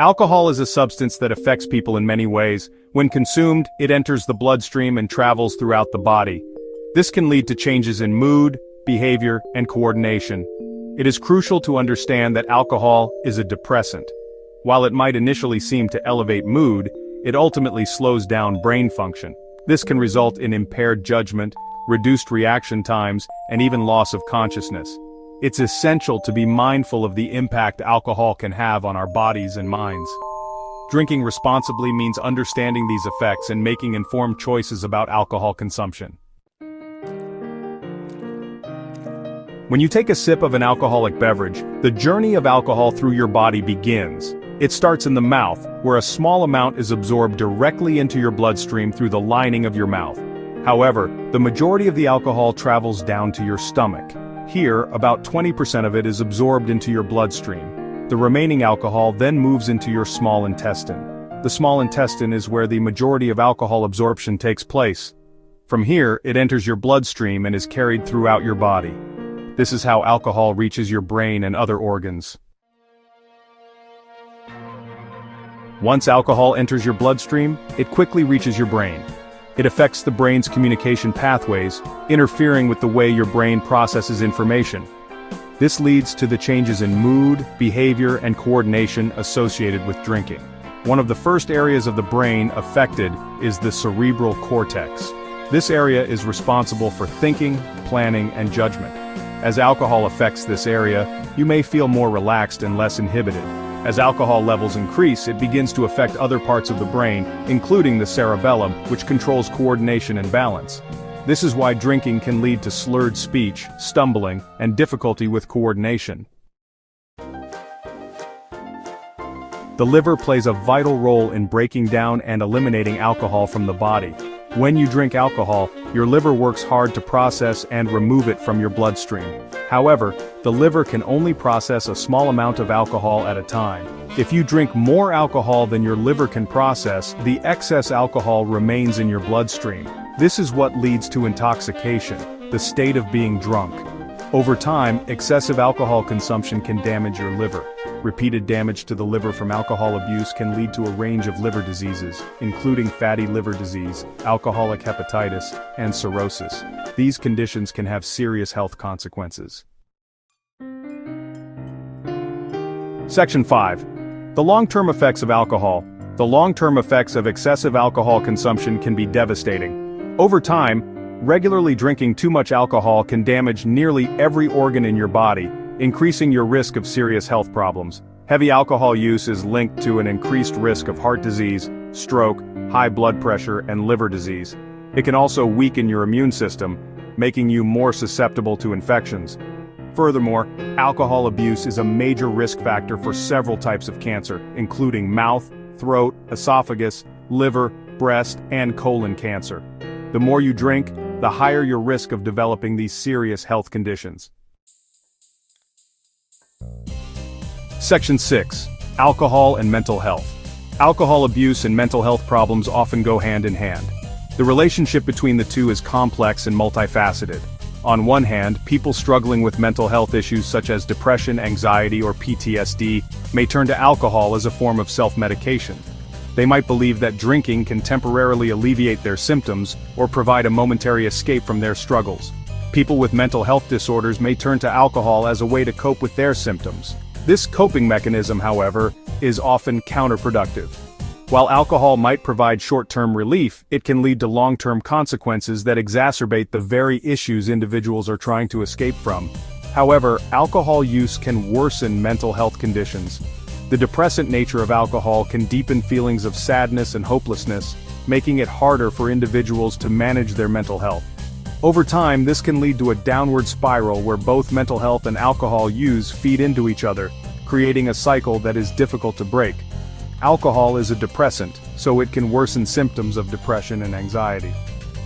Alcohol is a substance that affects people in many ways. When consumed, it enters the bloodstream and travels throughout the body. This can lead to changes in mood, behavior, and coordination. It is crucial to understand that alcohol is a depressant. While it might initially seem to elevate mood, it ultimately slows down brain function. This can result in impaired judgment, reduced reaction times, and even loss of consciousness. It's essential to be mindful of the impact alcohol can have on our bodies and minds. Drinking responsibly means understanding these effects and making informed choices about alcohol consumption. When you take a sip of an alcoholic beverage, the journey of alcohol through your body begins. It starts in the mouth, where a small amount is absorbed directly into your bloodstream through the lining of your mouth. However, the majority of the alcohol travels down to your stomach. Here, about 20% of it is absorbed into your bloodstream. The remaining alcohol then moves into your small intestine. The small intestine is where the majority of alcohol absorption takes place. From here, it enters your bloodstream and is carried throughout your body. This is how alcohol reaches your brain and other organs. Once alcohol enters your bloodstream, it quickly reaches your brain. It affects the brain's communication pathways, interfering with the way your brain processes information. This leads to the changes in mood, behavior, and coordination associated with drinking. One of the first areas of the brain affected is the cerebral cortex. This area is responsible for thinking, planning, and judgment. As alcohol affects this area, you may feel more relaxed and less inhibited. As alcohol levels increase, it begins to affect other parts of the brain, including the cerebellum, which controls coordination and balance. This is why drinking can lead to slurred speech, stumbling, and difficulty with coordination. The liver plays a vital role in breaking down and eliminating alcohol from the body. When you drink alcohol, your liver works hard to process and remove it from your bloodstream. However, the liver can only process a small amount of alcohol at a time. If you drink more alcohol than your liver can process, the excess alcohol remains in your bloodstream. This is what leads to intoxication, the state of being drunk. Over time, excessive alcohol consumption can damage your liver. Repeated damage to the liver from alcohol abuse can lead to a range of liver diseases, including fatty liver disease, alcoholic hepatitis, and cirrhosis. These conditions can have serious health consequences. Section 5. The long-term effects of alcohol. The long-term effects of excessive alcohol consumption can be devastating. Over time, regularly drinking too much alcohol can damage nearly every organ in your body, increasing your risk of serious health problems. Heavy alcohol use is linked to an increased risk of heart disease, stroke, high blood pressure, and liver disease. It can also weaken your immune system, making you more susceptible to infections. Furthermore, alcohol abuse is a major risk factor for several types of cancer, including mouth, throat, esophagus, liver, breast, and colon cancer. The more you drink, the higher your risk of developing these serious health conditions. Section 6. Alcohol and mental health. Alcohol abuse and mental health problems often go hand in hand. The relationship between the two is complex and multifaceted. On one hand, people struggling with mental health issues such as depression, anxiety, or PTSD may turn to alcohol as a form of self-medication. They might believe that drinking can temporarily alleviate their symptoms or provide a momentary escape from their struggles. People with mental health disorders may turn to alcohol as a way to cope with their symptoms. This coping mechanism, however, is often counterproductive. While alcohol might provide short-term relief, it can lead to long-term consequences that exacerbate the very issues individuals are trying to escape from. However, alcohol use can worsen mental health conditions. The depressant nature of alcohol can deepen feelings of sadness and hopelessness, making it harder for individuals to manage their mental health. Over time, this can lead to a downward spiral where both mental health and alcohol use feed into each other, creating a cycle that is difficult to break. Alcohol is a depressant, so it can worsen symptoms of depression and anxiety.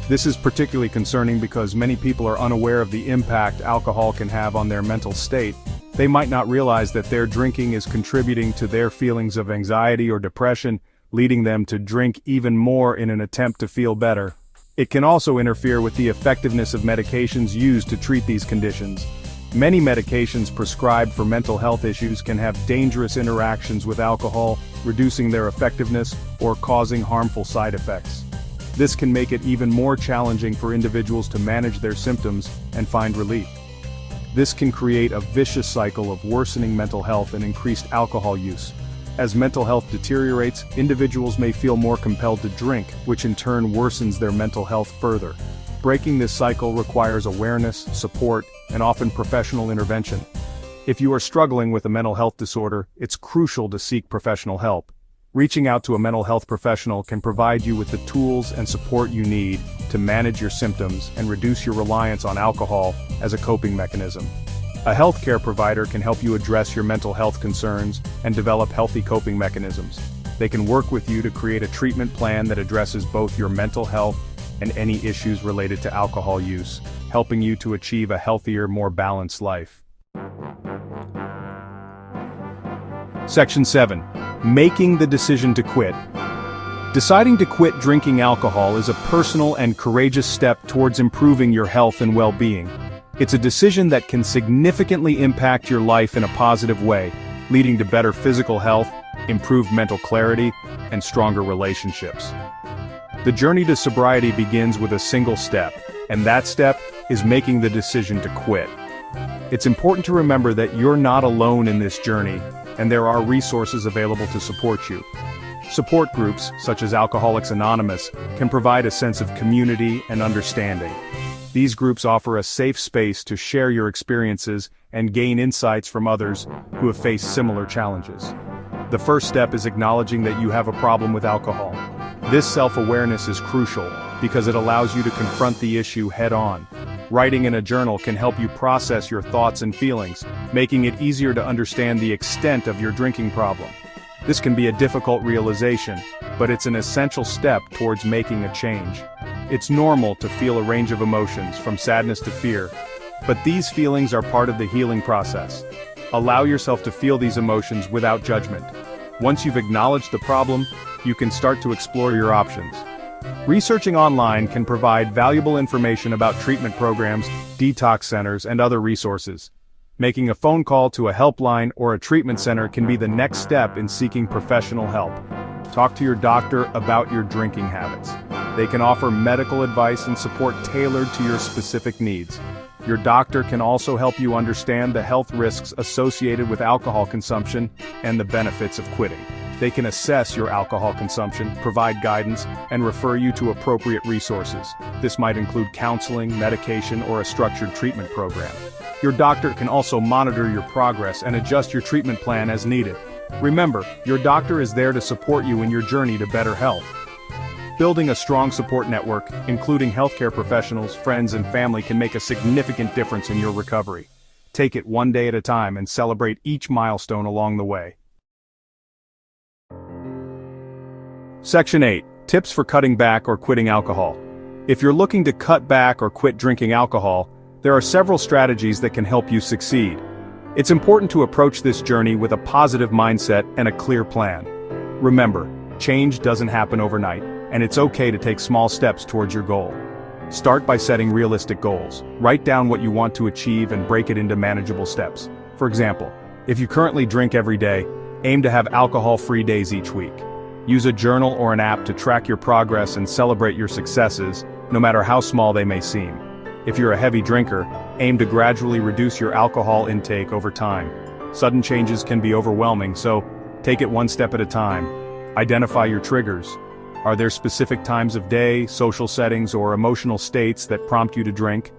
This is particularly concerning because many people are unaware of the impact alcohol can have on their mental state. They might not realize that their drinking is contributing to their feelings of anxiety or depression, leading them to drink even more in an attempt to feel better. It can also interfere with the effectiveness of medications used to treat these conditions. Many medications prescribed for mental health issues can have dangerous interactions with alcohol, reducing their effectiveness, or causing harmful side effects. This can make it even more challenging for individuals to manage their symptoms and find relief. This can create a vicious cycle of worsening mental health and increased alcohol use. As mental health deteriorates, individuals may feel more compelled to drink, which in turn worsens their mental health further. Breaking this cycle requires awareness, support, and often professional intervention. If you are struggling with a mental health disorder, it's crucial to seek professional help. Reaching out to a mental health professional can provide you with the tools and support you need to manage your symptoms and reduce your reliance on alcohol as a coping mechanism. A healthcare provider can help you address your mental health concerns and develop healthy coping mechanisms. They can work with you to create a treatment plan that addresses both your mental health and any issues related to alcohol use, helping you to achieve a healthier, more balanced life. Section 7. Making the decision to quit. Deciding to quit drinking alcohol is a personal and courageous step towards improving your health and well-being. It's a decision that can significantly impact your life in a positive way, leading to better physical health, improved mental clarity, and stronger relationships. The journey to sobriety begins with a single step, and that step is making the decision to quit. It's important to remember that you're not alone in this journey, and there are resources available to support you. Support groups, such as Alcoholics Anonymous, can provide a sense of community and understanding. These groups offer a safe space to share your experiences and gain insights from others who have faced similar challenges. The first step is acknowledging that you have a problem with alcohol. This self-awareness is crucial because it allows you to confront the issue head-on. Writing in a journal can help you process your thoughts and feelings, making it easier to understand the extent of your drinking problem. This can be a difficult realization, but it's an essential step towards making a change. It's normal to feel a range of emotions, from sadness to fear, but these feelings are part of the healing process. Allow yourself to feel these emotions without judgment. Once you've acknowledged the problem, you can start to explore your options. Researching online can provide valuable information about treatment programs, detox centers, and other resources. Making a phone call to a helpline or a treatment center can be the next step in seeking professional help. Talk to your doctor about your drinking habits. They can offer medical advice and support tailored to your specific needs. Your doctor can also help you understand the health risks associated with alcohol consumption and the benefits of quitting. They can assess your alcohol consumption, provide guidance, and refer you to appropriate resources. This might include counseling, medication, or a structured treatment program. Your doctor can also monitor your progress and adjust your treatment plan as needed. Remember, your doctor is there to support you in your journey to better health. Building a strong support network, including healthcare professionals, friends, and family, can make a significant difference in your recovery. Take it one day at a time and celebrate each milestone along the way. Section 8. Tips for cutting back or quitting alcohol. If you're looking to cut back or quit drinking alcohol, there are several strategies that can help you succeed. It's important to approach this journey with a positive mindset and a clear plan. Remember, change doesn't happen overnight, and it's okay to take small steps towards your goal. Start by setting realistic goals. Write down what you want to achieve and break it into manageable steps. For example, if you currently drink every day, aim to have alcohol-free days each week. Use a journal or an app to track your progress and celebrate your successes, no matter how small they may seem. If you're a heavy drinker, aim to gradually reduce your alcohol intake over time. Sudden changes can be overwhelming, so take it one step at a time. Identify your triggers. Are there specific times of day, social settings, or emotional states that prompt you to drink?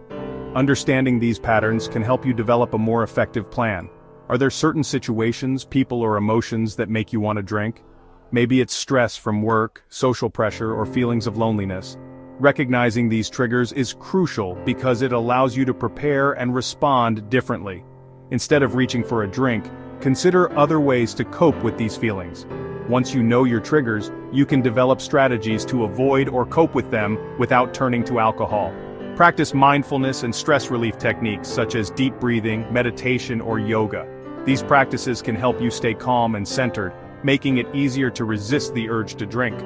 Understanding these patterns can help you develop a more effective plan. Are there certain situations, people, or emotions that make you want to drink? Maybe it's stress from work, social pressure, or feelings of loneliness. Recognizing these triggers is crucial because it allows you to prepare and respond differently. Instead of reaching for a drink, consider other ways to cope with these feelings. Once you know your triggers, you can develop strategies to avoid or cope with them without turning to alcohol. Practice mindfulness and stress relief techniques such as deep breathing, meditation, or yoga. These practices can help you stay calm and centered, making it easier to resist the urge to drink.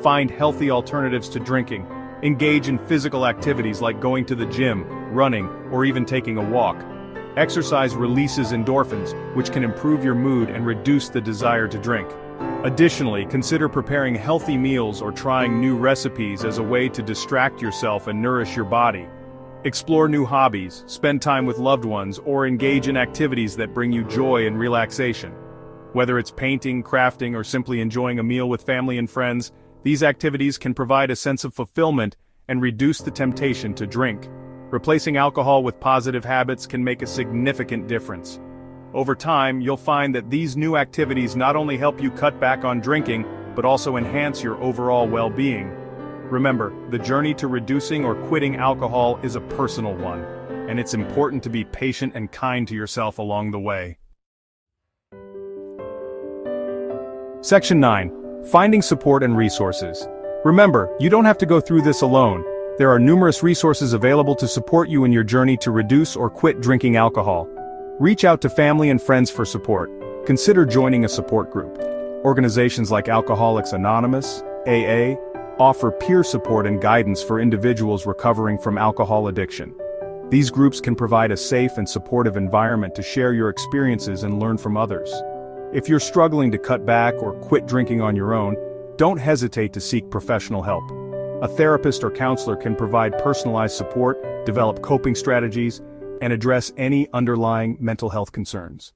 Find healthy alternatives to drinking. Engage in physical activities like going to the gym, running, or even taking a walk. Exercise releases endorphins, which can improve your mood and reduce the desire to drink. Additionally, consider preparing healthy meals or trying new recipes as a way to distract yourself and nourish your body. Explore new hobbies, spend time with loved ones, or engage in activities that bring you joy and relaxation. Whether it's painting, crafting, or simply enjoying a meal with family and friends, these activities can provide a sense of fulfillment and reduce the temptation to drink. Replacing alcohol with positive habits can make a significant difference. Over time, you'll find that these new activities not only help you cut back on drinking, but also enhance your overall well-being. Remember, the journey to reducing or quitting alcohol is a personal one, and it's important to be patient and kind to yourself along the way. Section 9. Finding support and resources. Remember, you don't have to go through this alone. There are numerous resources available to support you in your journey to reduce or quit drinking alcohol. Reach out to family and friends for support. Consider joining a support group. Organizations like Alcoholics Anonymous, AA, offer peer support and guidance for individuals recovering from alcohol addiction. These groups can provide a safe and supportive environment to share your experiences and learn from others. If you're struggling to cut back or quit drinking on your own, don't hesitate to seek professional help. A therapist or counselor can provide personalized support, develop coping strategies, and address any underlying mental health concerns.